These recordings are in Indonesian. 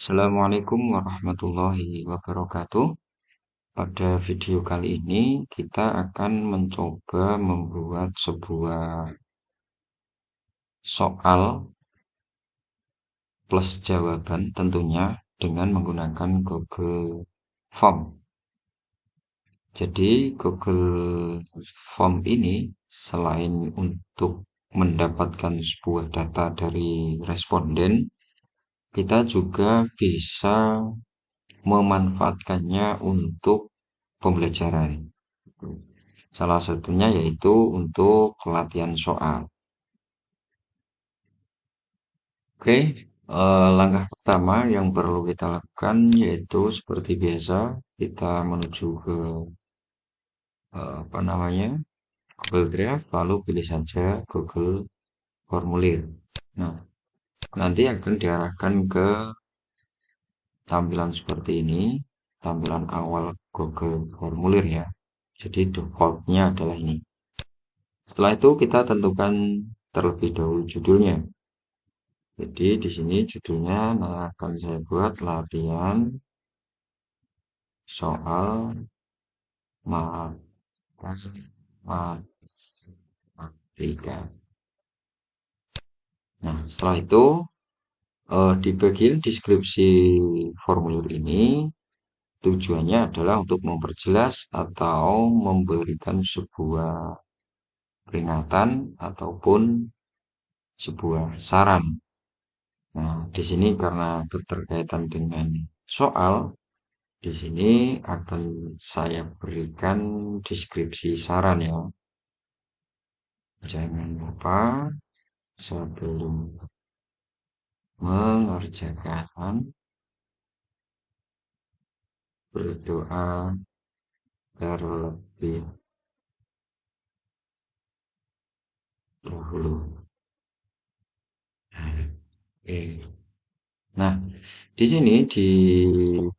Assalamualaikum warahmatullahi wabarakatuh. Pada video kali ini kita akan mencoba membuat sebuah soal plus jawaban tentunya dengan menggunakan Google Form. Jadi Google Form ini selain untuk mendapatkan sebuah data dari responden, kita juga bisa memanfaatkannya untuk pembelajaran. Salah satunya yaitu untuk pelatihan soal. Oke, langkah pertama yang perlu kita lakukan yaitu seperti biasa kita menuju ke apa namanya Google Drive, lalu pilih saja Google Formulir. Nah, nanti akan diarahkan ke tampilan seperti ini, tampilan awal Google Formulir ya. Jadi defaultnya adalah ini. Setelah itu kita tentukan terlebih dahulu judulnya. Jadi di sini judulnya akan saya buat latihan soal matematika. Nah, setelah itu di bagian deskripsi formulir ini tujuannya adalah untuk memperjelas atau memberikan sebuah peringatan ataupun sebuah saran. Nah, di sini karena keterkaitan dengan soal, di sini akan saya berikan deskripsi saran ya. Jangan lupa sebelum mengerjakan berdoa terlebih dahulu. Oke. Nah, di sini di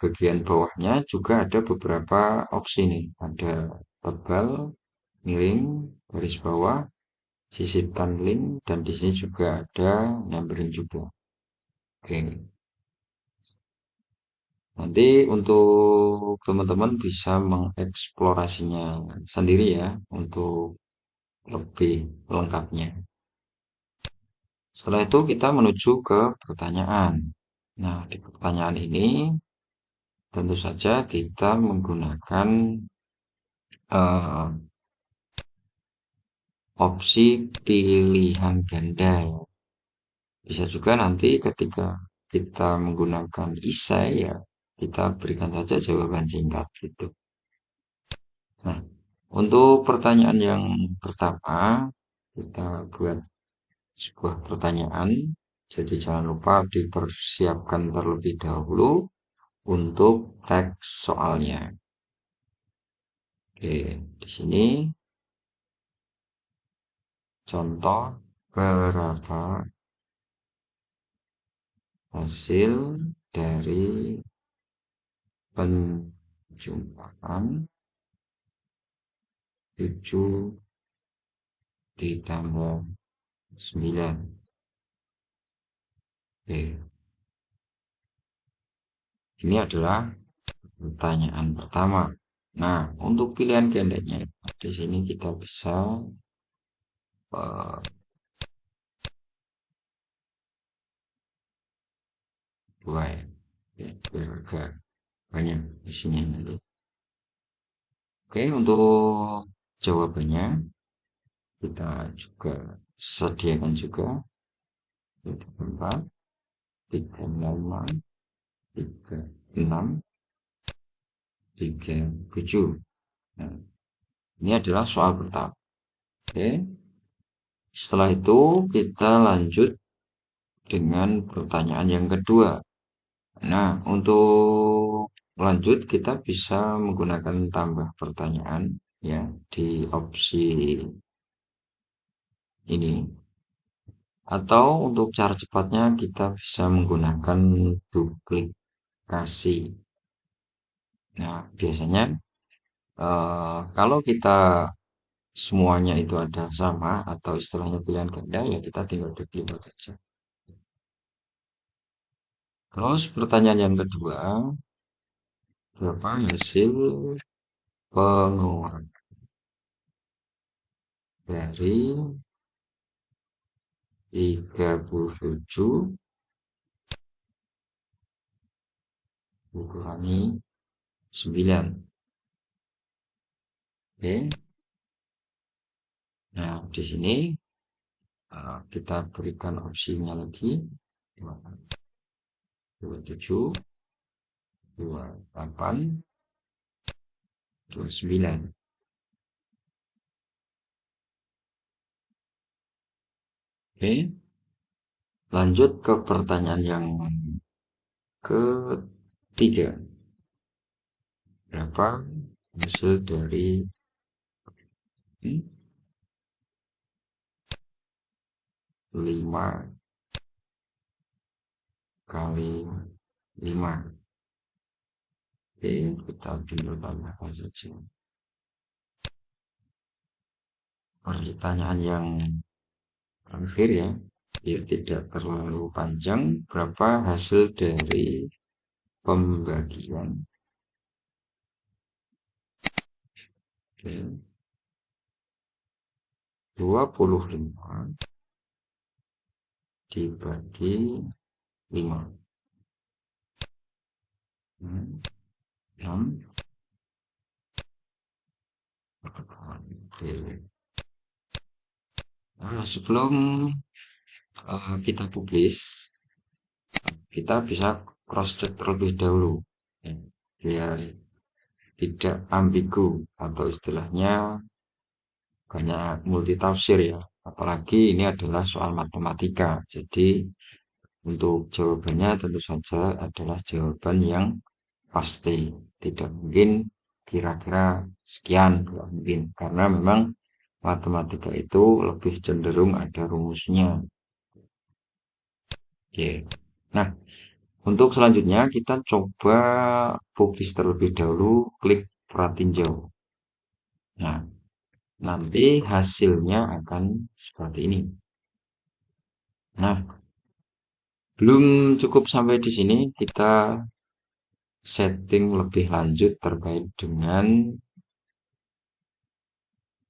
bagian bawahnya juga ada beberapa opsi nih. Ada tebal, miring, garis bawah, sisipkan link, dan di sini juga ada numbering juga. Oke. Nanti untuk teman-teman bisa mengeksplorasinya sendiri ya untuk lebih lengkapnya. Setelah itu kita menuju ke pertanyaan. Nah, di pertanyaan ini tentu saja kita menggunakan eh, opsi pilihan ganda. Bisa juga nanti ketika kita menggunakan esai ya, kita berikan saja jawaban singkat gitu. Nah, untuk pertanyaan yang pertama, kita buat sebuah pertanyaan. Jadi jangan lupa dipersiapkan terlebih dahulu untuk teks soalnya. Oke, di sini contoh berapa hasil dari penjumpaan 7 ditambah 9. Oke, ini adalah pertanyaan pertama. Nah, untuk pilihan gandanya di sini kita bisa eh, dua ya. Oke, biar agak banyak isinya nanti. Oke, untuk jawabannya kita juga sediakan juga 4, 35, 36, 37. Nah, ini adalah soal pertama. Oke, setelah itu kita lanjut dengan pertanyaan yang kedua. Nah, untuk lanjut kita bisa menggunakan tambah pertanyaan ya di opsi ini. Atau untuk cara cepatnya kita bisa menggunakan duplikasi. Nah, biasanya kalau kita semuanya itu ada sama atau istilahnya pilihan ganda ya kita tinggal duplikasi saja. Terus pertanyaan yang kedua, berapa hasil pengeluaran dari 37 dikurangi 9. Oke. Nah, di sini kita berikan opsinya lagi. 27, 28, 29. Oke, lanjut ke pertanyaan yang ketiga. Berapa hasil dari 5 kali 5? Oke, kita tinggal tambahkan saja. Pertanyaan yang terakhir ya, biar tidak terlalu panjang. Berapa hasil dari pembagian 25 dibagi 5? 6. Oke. Nah, sebelum kita publish, kita bisa cross check terlebih dahulu ya, biar tidak ambigu atau istilahnya banyak multitafsir ya. Apalagi ini adalah soal matematika. Jadi untuk jawabannya tentu saja adalah jawaban yang pasti. Tidak mungkin kira-kira sekian, tidak mungkin. Karena memang matematika itu lebih cenderung ada rumusnya. Oke. Nah, untuk selanjutnya kita coba publish terlebih dahulu, klik peran tinjau. Nah, nanti hasilnya akan seperti ini. Nah, belum cukup sampai di sini, kita setting lebih lanjut terkait dengan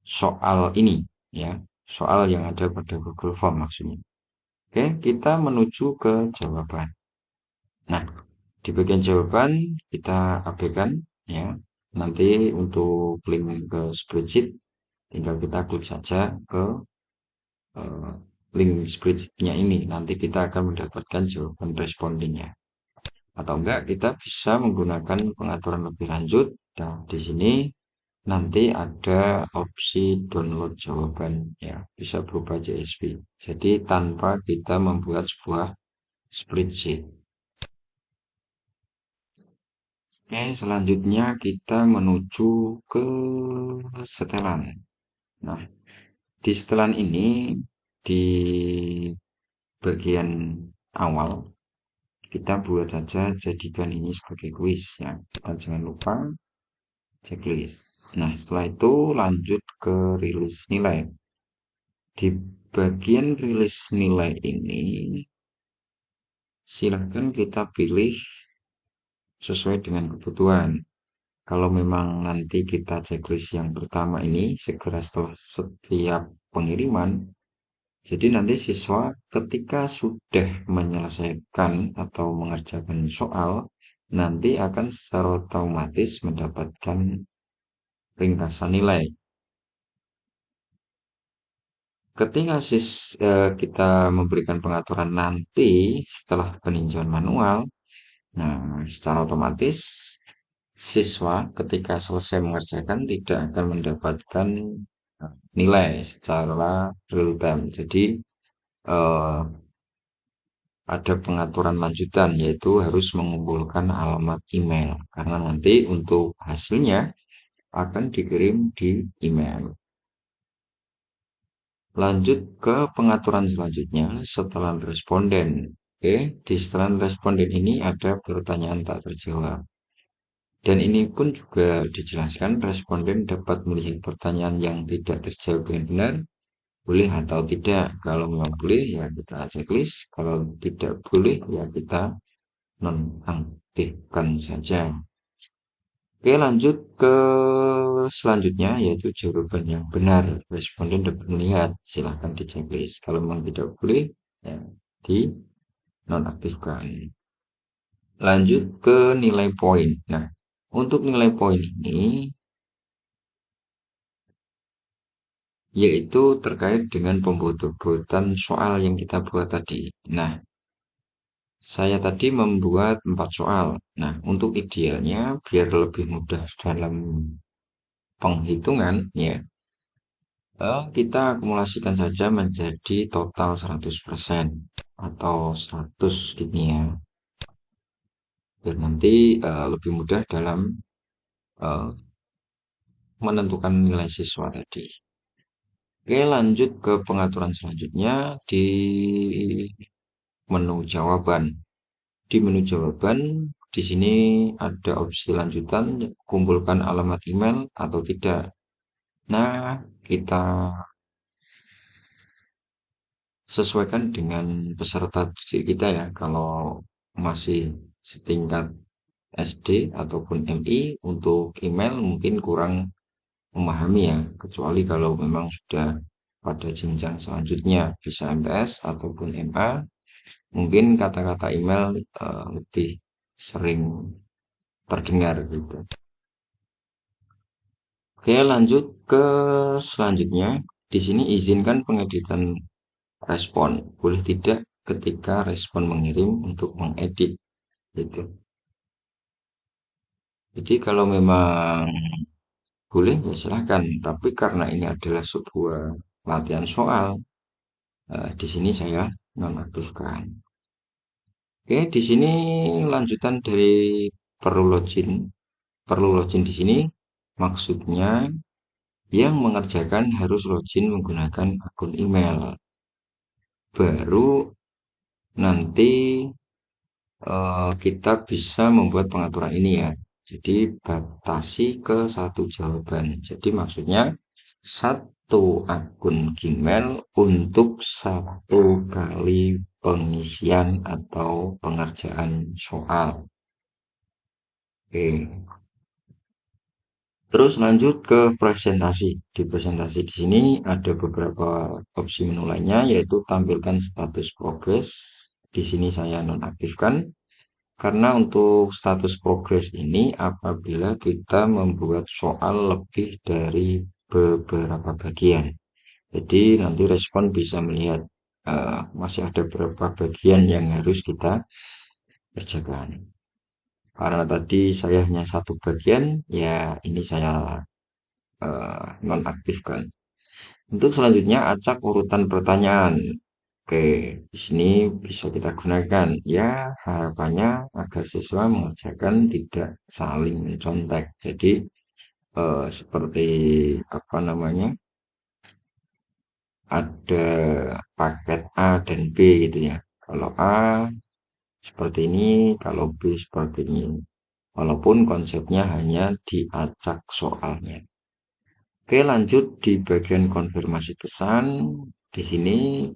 soal ini, ya. Soal yang ada pada Google Form maksudnya. Oke, kita menuju ke jawaban. Nah, di bagian jawaban kita abaikan, ya. Nanti untuk link ke spreadsheet, tinggal kita klik saja ke eh, link spreadsheetnya ini. Nanti kita akan mendapatkan jawaban respondennya. Atau enggak, kita bisa menggunakan pengaturan lebih lanjut. Nah, di sini nanti ada opsi download jawaban ya, bisa berupa CSV. Jadi tanpa kita membuat sebuah spreadsheet. Oke, selanjutnya kita menuju ke setelan. Nah, di setelan ini di bagian awal kita buat saja, jadikan ini sebagai kuis ya. Kita jangan lupa checklist. Nah, setelah itu lanjut ke rilis nilai. Di bagian rilis nilai ini, silahkan kita pilih sesuai dengan kebutuhan. Kalau memang nanti kita checklist yang pertama ini segera setelah setiap pengiriman, jadi nanti siswa ketika sudah menyelesaikan atau mengerjakan soal, nanti akan secara otomatis mendapatkan ringkasan nilai. Ketika kita memberikan pengaturan nanti setelah peninjauan manual, nah secara otomatis siswa ketika selesai mengerjakan tidak akan mendapatkan nilai secara real time. Jadi eh, ada pengaturan lanjutan yaitu harus mengumpulkan alamat email karena nanti untuk hasilnya akan dikirim di email. Lanjut ke pengaturan selanjutnya, setelan responden. Oke, di setelan responden ini ada pertanyaan tak terjawab. Dan ini pun juga dijelaskan responden dapat melihat pertanyaan yang tidak terjawab dengan benar, boleh atau tidak. Kalau memang boleh, ya kita checklist. Kalau tidak boleh, ya kita nonaktifkan saja. Oke, lanjut ke selanjutnya yaitu jawaban yang benar. Responden dapat melihat, silahkan di checklist. Kalau memang tidak boleh, ya di nonaktifkan. Lanjut ke nilai poin. Nah, untuk nilai poin ini yaitu terkait dengan pembuat-pembuatan soal yang kita buat tadi. Nah, saya tadi membuat 4 soal. Nah, untuk idealnya biar lebih mudah dalam penghitungan ya, kita akumulasikan saja menjadi total 100% atau 100 gini ya. Biar nanti lebih mudah dalam eh, menentukan nilai siswa tadi. Oke, lanjut ke pengaturan selanjutnya di menu jawaban. Di menu jawaban, di sini ada opsi lanjutan, kumpulkan alamat email atau tidak. Nah, kita sesuaikan dengan peserta didik kita ya. Kalau masih setingkat SD ataupun MI untuk email mungkin kurang memahami ya. Kecuali kalau memang sudah pada jenjang selanjutnya bisa MTS ataupun MA, mungkin kata-kata email lebih sering terdengar gitu. Oke, lanjut ke selanjutnya. Di sini izinkan pengeditan respon. Boleh tidak ketika respon mengirim untuk mengedit gitu. Jadi kalau memang boleh ya silahkan. Tapi karena ini adalah sebuah latihan soal, di sini saya nonaktifkan. Oke, di sini lanjutan dari perlu login. Perlu login di sini maksudnya yang mengerjakan harus login menggunakan akun email. Baru nanti kita bisa membuat pengaturan ini ya. Jadi batasi ke satu jawaban. Jadi maksudnya satu akun Gmail untuk satu kali pengisian atau pengerjaan soal. Oke. Terus lanjut ke presentasi. Di presentasi di sini ada beberapa opsi menu lainnya yaitu tampilkan status progres. Di sini saya nonaktifkan karena untuk status progres ini apabila kita membuat soal lebih dari beberapa bagian. Jadi nanti respon bisa melihat masih ada beberapa bagian yang harus kita kerjakan. Karena tadi saya hanya satu bagian, ya ini saya nonaktifkan. Untuk selanjutnya acak urutan pertanyaan. Oke, di sini bisa kita gunakan. Ya, harapannya agar siswa mengerjakan tidak saling mencontek. Jadi seperti apa namanya? Ada paket A dan B gitu ya. Kalau A seperti ini, kalau B seperti ini. Walaupun konsepnya hanya diacak soalnya. Oke, lanjut di bagian konfirmasi pesan. Di sini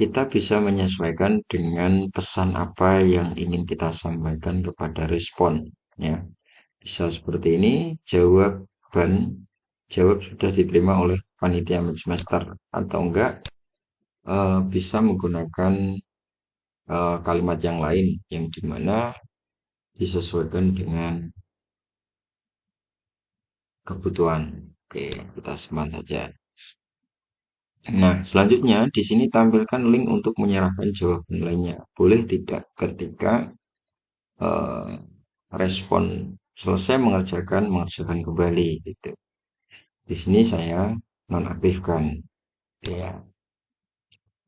kita bisa menyesuaikan dengan pesan apa yang ingin kita sampaikan kepada respon. Ya, bisa seperti ini. Jawab sudah diterima oleh panitia semester atau enggak. Bisa menggunakan kalimat yang lain yang dimana disesuaikan dengan kebutuhan. Oke, kita simpan saja. Nah, selanjutnya di sini tampilkan link untuk menyerahkan jawaban lainnya. Boleh tidak ketika eh, respon selesai mengerjakan kembali gitu. Di sini saya nonaktifkan. Ya,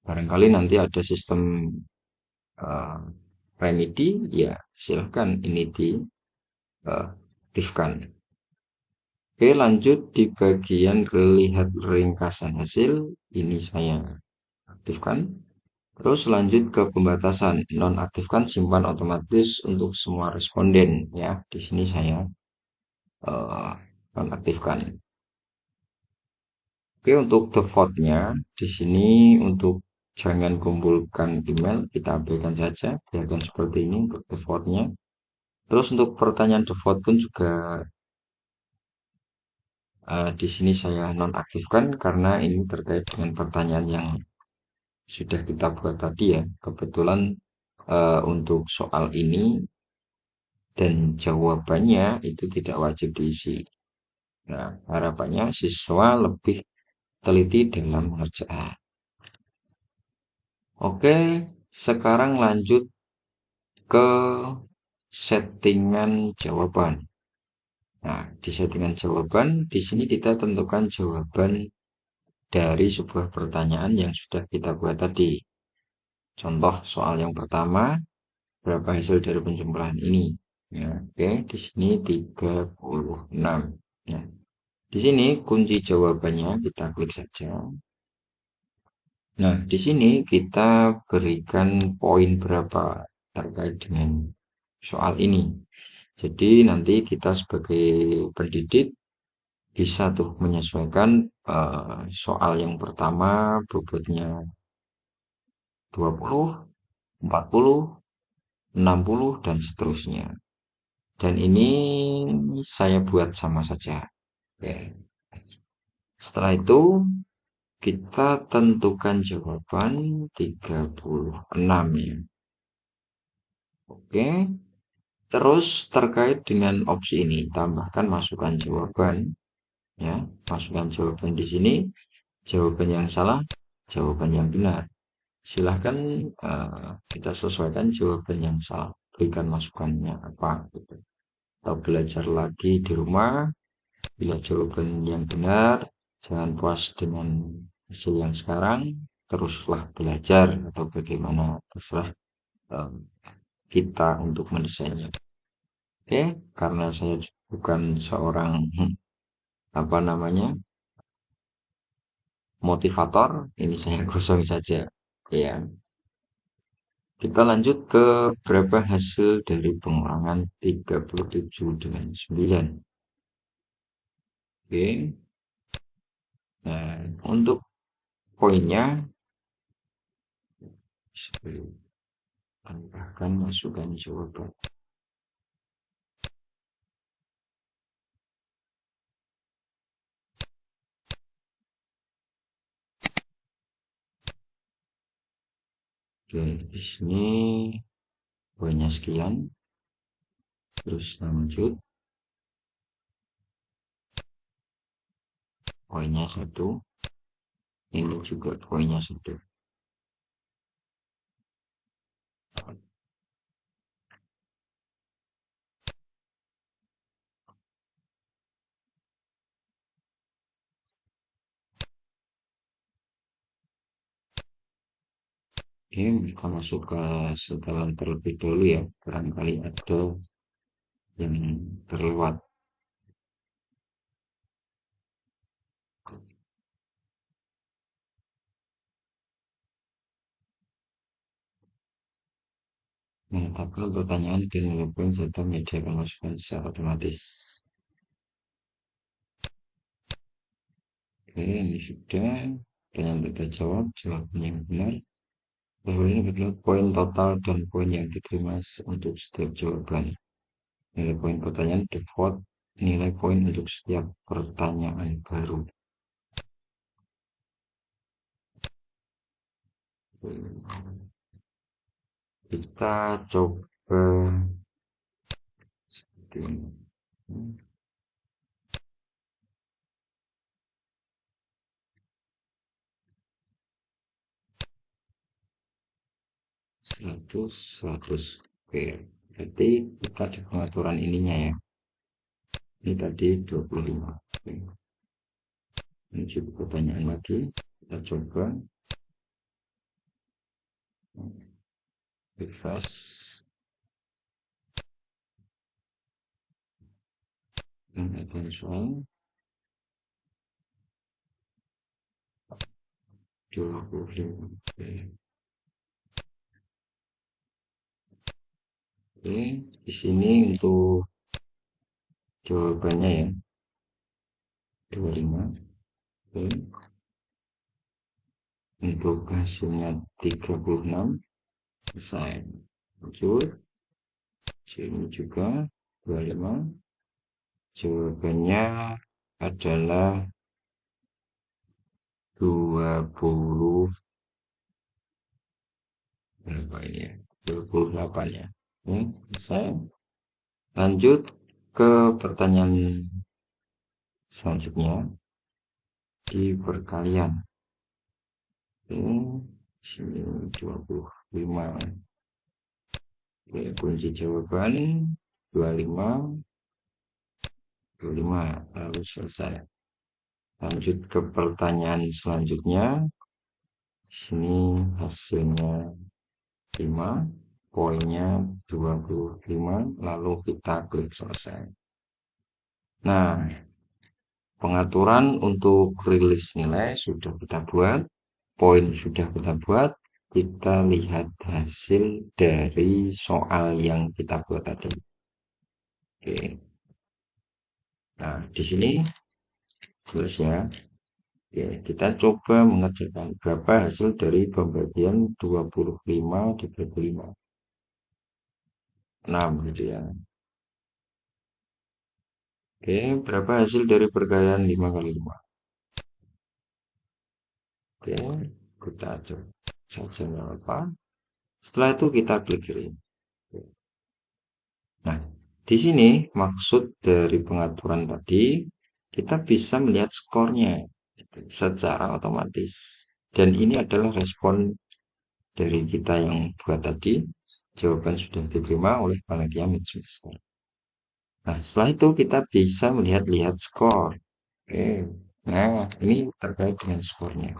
barangkali nanti ada sistem eh, remedi, ya silahkan ini diaktifkan. Oke, lanjut di bagian lihat ringkasan hasil. Ini saya aktifkan. Terus lanjut ke pembatasan, nonaktifkan simpan otomatis untuk semua responden ya. Di sini saya eh, nonaktifkan. Oke, untuk defaultnya di sini untuk Jangan kumpulkan email, kita abaikan saja, biarkan seperti ini untuk defaultnya. Terus untuk pertanyaan default pun juga di sini saya nonaktifkan karena ini terkait dengan pertanyaan yang sudah kita buat tadi ya. Kebetulan untuk soal ini dan jawabannya itu tidak wajib diisi. Nah, harapannya siswa lebih teliti dalam mengerjakan. Oke, sekarang lanjut ke settingan jawaban. Nah, di settingan jawaban, di sini kita tentukan jawaban dari sebuah pertanyaan yang sudah kita buat tadi. Contoh soal yang pertama, berapa hasil dari penjumlahan ini? Ya, oke, di sini 36. Nah, di sini kunci jawabannya kita klik saja. Nah, di sini kita berikan poin berapa terkait dengan soal ini. Jadi nanti kita sebagai pendidik bisa tuh menyesuaikan soal yang pertama bobotnya 20, 40, 60 dan seterusnya. Dan ini saya buat sama saja. Oke. Setelah itu kita tentukan jawaban 36 ya. Oke. Terus terkait dengan opsi ini, tambahkan masukan jawaban ya. Masukan jawaban di sini, jawaban yang salah, jawaban yang benar. Silahkan kita sesuaikan jawaban yang salah, berikan masukannya apa gitu. Atau belajar lagi di rumah, bila jawaban yang benar, jangan puas dengan hasil yang sekarang, teruslah belajar atau bagaimana, terserah eh, kita untuk mendesainnya. Oke, karena saya bukan seorang apa namanya motivator, ini saya kosong saja. Ya, kita lanjut ke berapa hasil dari pengurangan 37 dengan 9. Oke, nah untuk poinnya sebelum tambahkan masukkan jawaban. Oke, di sini poinnya sekian. Terus lanjut, poinnya satu. Ini juga poinnya satu. Oke, kita masuk ke setelan terlebih dahulu ya. Barangkali ada yang terlewat. Menetapkan pertanyaan dan mengumpulkan serta menyediakan masukan secara otomatis. Oke, ini sudah. Pertanyaan kita jawab, jawaban yang benar. Bahwa ini adalah poin total dan poin yang diterima untuk setiap jawaban. Nilai poin pertanyaan default, nilai poin untuk setiap pertanyaan baru. Kita coba seperti ini. 100, 100. Oke, berarti kita di pengaturan ininya ya. Ini tadi 25. Oke. Menuju pertanyaan lagi. Kita coba refresh. Dan ada soal 25. Oke. Oke, di sini untuk jawabannya ya 25. Oke. Untuk hasilnya 36. Selesai. Lanjut. Sini juga 25. Jawabannya adalah 20, berapa ini ya? 28 ya. Oke, selesai. Lanjut ke pertanyaan selanjutnya di perkalian. Oke, sini 25. Oke, kunci jawaban 25, 25, lalu selesai. Lanjut ke pertanyaan selanjutnya. Sini hasilnya 5, poinnya 25, lalu kita klik selesai. Nah, pengaturan untuk rilis nilai sudah kita buat, poin sudah kita buat, kita lihat hasil dari soal yang kita buat tadi. Oke. Nah, di sini jelas ya. Oke, kita coba mengerjakan berapa hasil dari pembagian 25 dibagi 5. 6 gitu ya. Oke, berapa hasil dari perkalian 5 kali 5? Oke, kita aja saja nggak apa. Setelah itu kita klik kirim. Nah, di sini maksud dari pengaturan tadi, kita bisa melihat skornya gitu, secara otomatis. Dan ini adalah respon dari kita yang buat tadi. Jawaban sudah diterima oleh panitia Midwestern. Nah, setelah itu kita bisa melihat-lihat skor. Oke, nah ini terkait dengan skornya.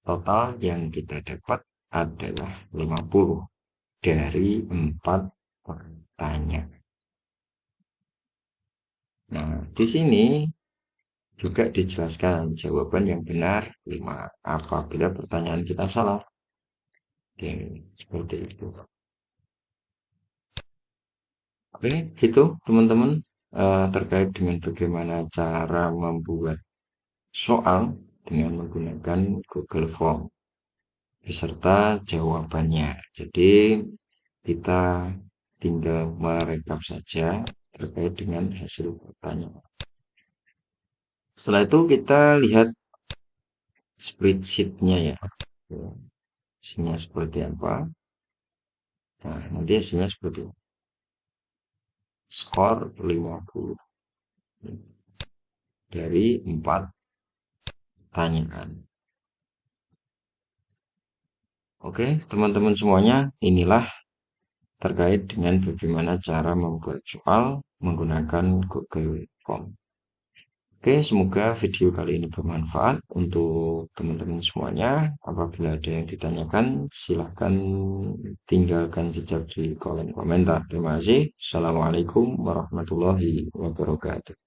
Total yang kita dapat adalah 50 dari 4 pertanyaan. Nah, di sini juga dijelaskan jawaban yang benar 5 apabila pertanyaan kita salah. Oke, seperti itu. Oke, gitu teman-teman. Terkait dengan bagaimana cara membuat soal dengan menggunakan Google Form beserta jawabannya. Jadi kita tinggal merekap saja terkait dengan hasil pertanyaan. Setelah itu kita lihat spreadsheet-nya ya. Hasilnya seperti apa. Nah, nanti hasilnya seperti ini. Skor 50 dari 4 pertanyaan. Oke, teman-teman semuanya, inilah terkait dengan bagaimana cara membuat soal menggunakan Google Form. Oke, semoga video kali ini bermanfaat untuk teman-teman semuanya. Apabila ada yang ditanyakan, silahkan tinggalkan jejak di kolom komentar. Terima kasih. Assalamualaikum warahmatullahi wabarakatuh.